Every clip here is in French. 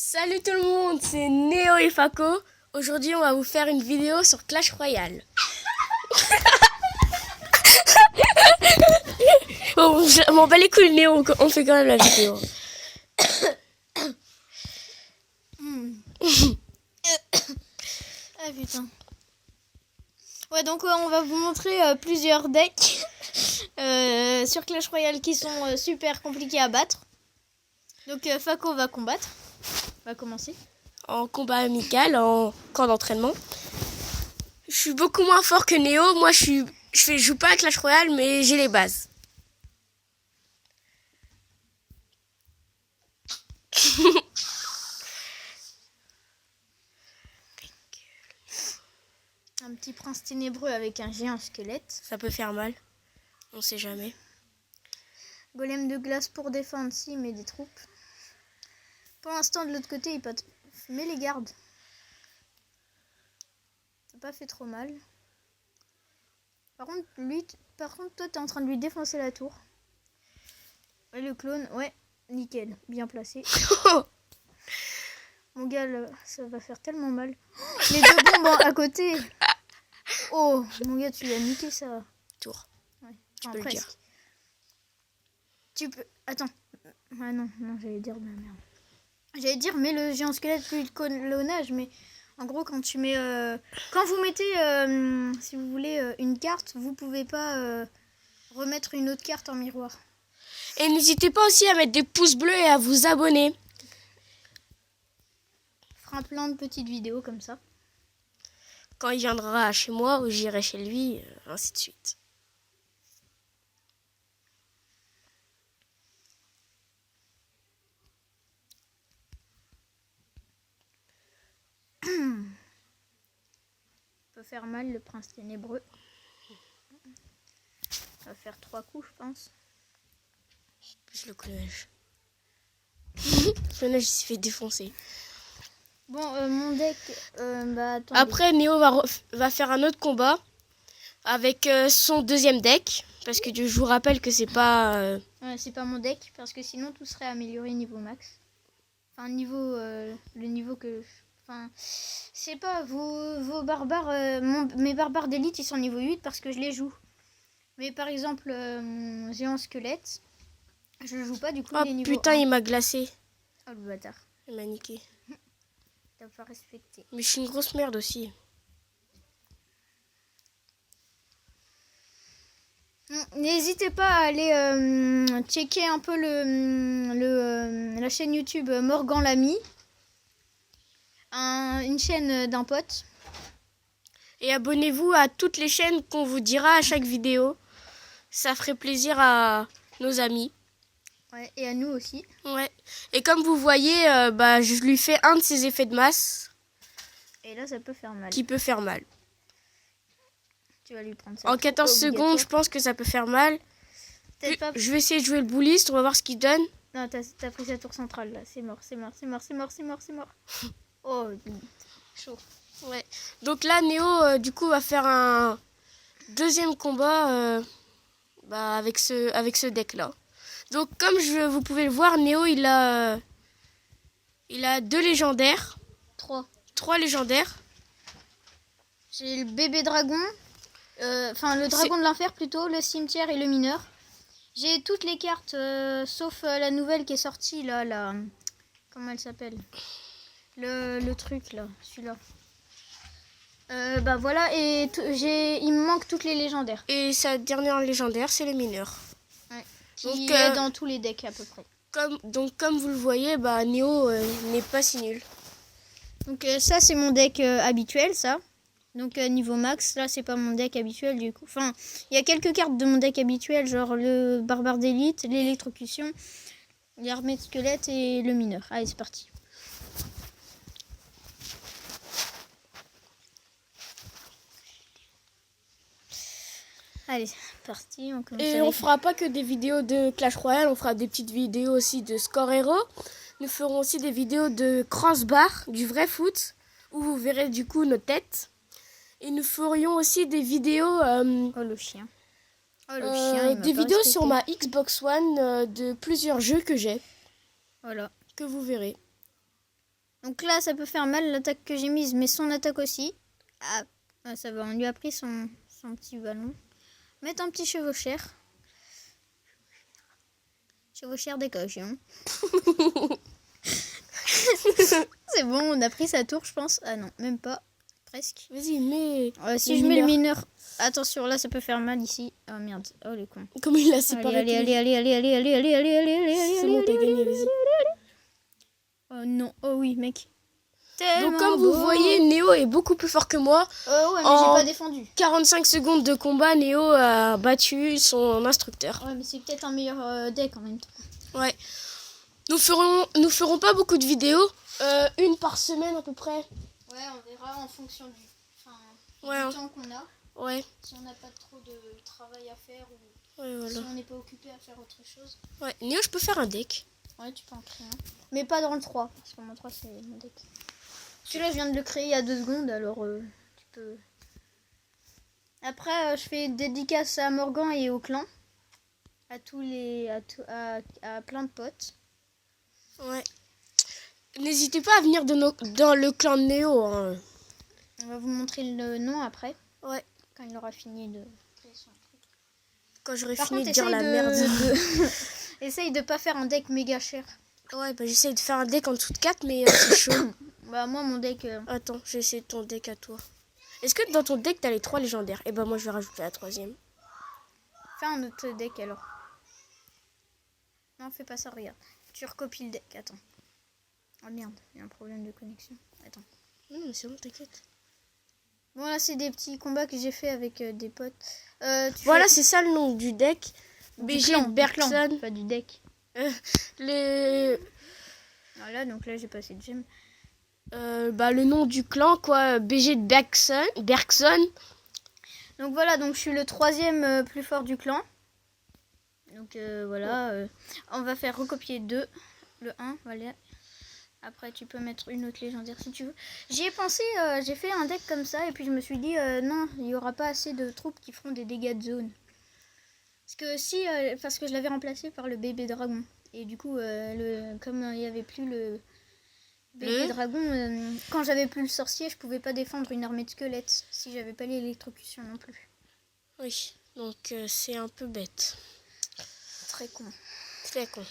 Salut tout le monde, c'est Néo et Faco. Aujourd'hui, on va vous faire une vidéo sur Clash Royale. Bon, je m'en bats les couilles, Néo, on fait quand même la vidéo. Ah putain. Ouais, donc on va vous montrer plusieurs decks sur Clash Royale qui sont super compliqués à battre. Donc Faco va combattre. Va commencer. En combat amical, en camp d'entraînement. Je suis beaucoup moins fort que Néo. Moi, je joue pas à Clash Royale, mais j'ai les bases. Un petit prince ténébreux avec un géant squelette. Ça peut faire mal. On sait jamais. Golem de glace pour défendre si mais des troupes. Pour l'instant de l'autre côté il peut mais les gardes. Ça pas fait trop mal. Par contre toi t'es en train de lui défoncer la tour. Ouais, le clone, ouais, nickel, bien placé. Mon gars, là, ça va faire tellement mal. Les deux bombes à côté. Oh, mon gars, tu lui as niqué ça. Tour. Ouais. Tu peux le dire. Tu peux... Attends. Ah non, j'allais dire de la merde. J'allais dire, mets le géant squelette plus de colonnage, mais en gros, quand tu mets... Quand vous mettez, si vous voulez, une carte, vous pouvez pas remettre une autre carte en miroir. Et n'hésitez pas aussi à mettre des pouces bleus et à vous abonner. On fera plein de petites vidéos comme ça. Quand il viendra chez moi ou j'irai chez lui, ainsi de suite. Ça peut faire mal le prince ténébreux. Ça va faire 3 coups, je pense. Plus le clonage. Le clonage, il s'est fait défoncer. Bon, mon deck, attendez. Après, Néo va faire un autre combat avec son deuxième deck. Parce que je vous rappelle que c'est pas... Ouais, c'est pas mon deck, parce que sinon tout serait amélioré niveau max. Enfin, le niveau que... Enfin, c'est pas, vos barbares... mes barbares d'élite, ils sont niveau 8 parce que je les joue. Mais par exemple, mon géant squelette, je le joue pas, du coup, il est niveau putain, 1. il m'a glacé. Oh, le bâtard. Il m'a niqué. T'as pas respecté. Mais je suis une grosse merde aussi. N'hésitez pas à aller checker un peu la chaîne YouTube Morgan l'ami. Une chaîne d'un pote. Et abonnez-vous à toutes les chaînes qu'on vous dira à chaque vidéo. Ça ferait plaisir à nos amis. Ouais, et à nous aussi. Ouais. Et comme vous voyez, je lui fais un de ces effets de masse. Et là, ça peut faire mal. Qui peut faire mal. Tu vas lui prendre ça. En 14 secondes, je pense que ça peut faire mal. Pas... Je vais essayer de jouer le bouliste, on va voir ce qu'il donne. Non, t'as pris sa tour centrale là. C'est mort, c'est mort, c'est mort, c'est mort, c'est mort, c'est mort. Oh, chaud. Ouais. Donc là, Néo, du coup, va faire un deuxième combat avec ce deck-là. Donc, comme vous pouvez le voir, Néo, il a 2 légendaires. 3 légendaires. J'ai le bébé dragon. Enfin, le dragon de l'enfer plutôt, le cimetière et le mineur. J'ai toutes les cartes, sauf la nouvelle qui est sortie là. Comment elle s'appelle? Le truc là, celui-là. Voilà, et il me manque toutes les légendaires. Et sa dernière légendaire, c'est le mineur. Ouais, qui est dans tous les decks à peu près. Comme vous le voyez, Néo n'est pas si nul. Donc ça, c'est mon deck habituel, ça. Donc niveau max, là, c'est pas mon deck habituel du coup. Enfin, il y a quelques cartes de mon deck habituel, genre le barbare d'élite, l'électrocution, l'armée de squelette et le mineur. Allez, c'est parti. Allez, c'est parti. On fera pas que des vidéos de Clash Royale, on fera des petites vidéos aussi de Score Hero. Nous ferons aussi des vidéos de crossbar, du vrai foot, où vous verrez du coup nos têtes. Et nous ferions aussi des vidéos... Oh le chien. Des vidéos sur ma Xbox One de plusieurs jeux que j'ai. Voilà. Que vous verrez. Donc là, ça peut faire mal l'attaque que j'ai mise, mais son attaque aussi. Ah, ça va, on lui a pris son petit ballon. Mettre un petit chevauchère. Chevauchère d'éclosion. C'est bon, on a pris sa tour, je pense. Ah non, même pas. Presque. Vas-y, mais... Si je mets le mineur... Attention, là, ça peut faire mal ici. Oh merde, oh les cons. Comme il l'a séparé. Allez, C'est bon, t'as gagné, vas-y. Oh non, oh oui, mec. Donc comme vous voyez, Néo est beaucoup plus fort que moi. Ouais, mais En- j'ai pas défendu. 45 secondes de combat, Néo a battu son instructeur. Ouais, mais c'est peut-être un meilleur deck en même temps. Ouais. Nous ferons pas beaucoup de vidéos. Une par semaine à peu près. Ouais, on verra en fonction du Ouais, temps qu'on a. ouais. Si on n'a pas trop de travail à faire ou Ouais, voilà. si on n'est pas occupé à faire autre chose. Ouais. Néo, je peux faire un deck. Ouais, tu peux en créer un. Mais pas dans le 3, parce que mon 3 c'est mon deck. Celui-là, je viens de le créer il y a 2 secondes, alors tu peux... Après, je fais une dédicace à Morgan et au clan. À tous les... à plein de potes. Ouais. N'hésitez pas à venir dans le clan de Néo. Hein. On va vous montrer le nom après, Ouais. quand il aura fini de créer son truc. Quand j'aurai Par fini contre, de dire essaye la merde. essaye de pas faire un deck méga cher. Ouais, bah j'essaie de faire un deck en dessous de 4, mais c'est chaud. Bah moi, mon deck... Attends, j'ai essayé ton deck à toi. Est-ce que dans ton deck, t'as les 3 légendaires? Et bah moi, je vais rajouter la 3e. Fais un autre deck alors. Non, fais pas ça, regarde. Tu recopies le deck, attends. Oh merde, il y a un problème de connexion. Attends. Non, mais c'est bon, t'inquiète. Bon, là, c'est des petits combats que j'ai fait avec des potes. Voilà, c'est ça le nom du deck. du BG clan, Bergson. pas du deck. Les... Voilà, donc là, j'ai passé de gemme. bah, le nom du clan, quoi. BG de Bergson. Donc voilà, donc je suis le 3e plus fort du clan. Donc voilà, on va faire recopier 2. Le 1, voilà. Après, tu peux mettre une autre légendaire si tu veux. J'y ai pensé, j'ai fait un deck comme ça et puis je me suis dit non, il n'y aura pas assez de troupes qui feront des dégâts de zone. Parce que je l'avais remplacé par le bébé dragon. Et du coup, comme il n'y avait plus le bébé dragon, quand j'avais plus le sorcier, je pouvais pas défendre une armée de squelettes si j'avais pas l'électrocution non plus. Oui, donc c'est un peu bête. Très con. Très con.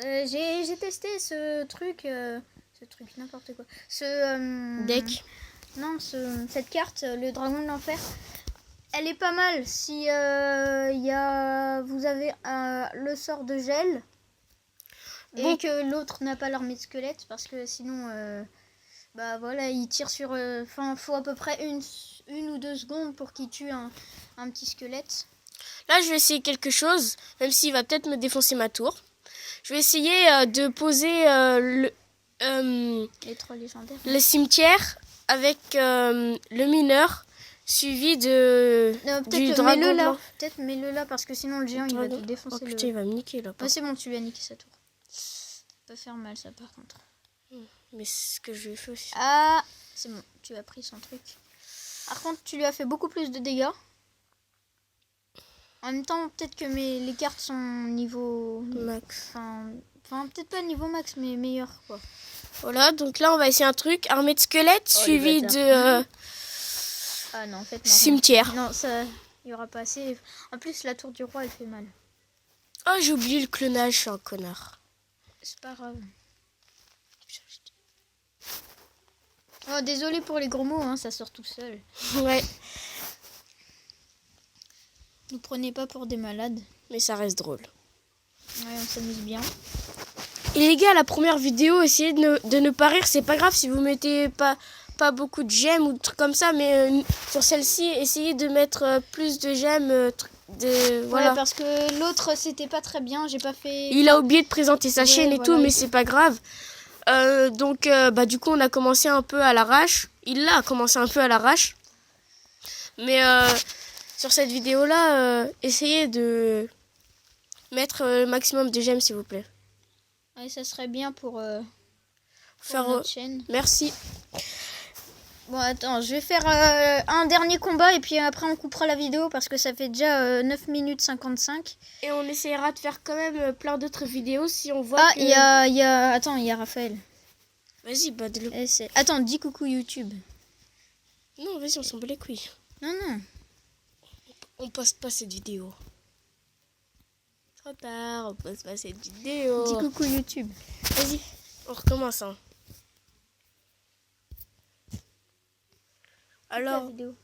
J'ai testé ce truc, n'importe quoi. Deck. Non, cette carte, le dragon de l'enfer, elle est pas mal si vous avez le sort de gel Bon. et que l'autre n'a pas l'armée de squelette, parce que sinon, bah voilà, il tire sur... Enfin, faut à peu près une ou 2 secondes pour qu'il tue un petit squelette. Là, je vais essayer quelque chose, même s'il va peut-être me défoncer ma tour. Je vais essayer de poser Les 3 légendaires. le cimetière avec le mineur, suivi du Peut-être dragon mets-le là. blanc. Peut-être mets-le là, parce que sinon le géant il va te défoncer. Oh putain, il va me niquer là. Ouais, c'est bon, tu lui as niqué sa tour. Ça peut faire mal ça par contre. Mais c'est ce que je lui ai fait aussi. Ah, c'est bon, tu as pris son truc. Par contre, tu lui as fait beaucoup plus de dégâts. En même temps, peut-être que les cartes sont niveau... Max. Enfin, peut-être pas niveau max, mais meilleur quoi. Voilà, donc là on va essayer un truc. Armée de squelettes Oh, suivi les de Ah non, en fait, non. cimetière. Non, ça, il y aura pas assez. En plus, la tour du roi, elle fait mal. Oh, j'ai oublié le clonage, je suis un connard. C'est pas grave. Oh, désolé pour les gros mots, hein, ça sort tout seul. Ouais, Nous prenez pas pour des malades. mais ça reste drôle. Ouais, on s'amuse bien. Et les gars, la première vidéo, essayez de ne pas rire, c'est pas grave si vous mettez pas beaucoup de j'aime ou de trucs comme ça, mais sur celle-ci, essayez de mettre plus de j'aime. Voilà. Ouais, parce que l'autre, c'était pas très bien, j'ai pas fait... Il a oublié de présenter sa chaîne et voilà, tout, mais c'est pas grave. Donc, bah, du coup, on a commencé un peu à l'arrache. Il a commencé un peu à l'arrache. Mais sur cette vidéo-là, essayez de mettre le maximum de j'aime, s'il vous plaît. Ouais, ça serait bien pour Faire, notre chaîne. Merci. Bon, attends, je vais faire un dernier combat et puis après on coupera la vidéo parce que ça fait déjà 9 minutes 55. Et on essaiera de faire quand même plein d'autres vidéos si on voit Ah, que... il y a... Attends, il y a Raphaël. Vas-y, bade-le. Attends, dis coucou YouTube. Non, vas-y, on s'en bat les couilles. Non. On poste pas cette vidéo. Trop tard, on poste pas cette vidéo. Dis coucou YouTube. Vas-y, on recommence. Hein. La Alors, vidéo.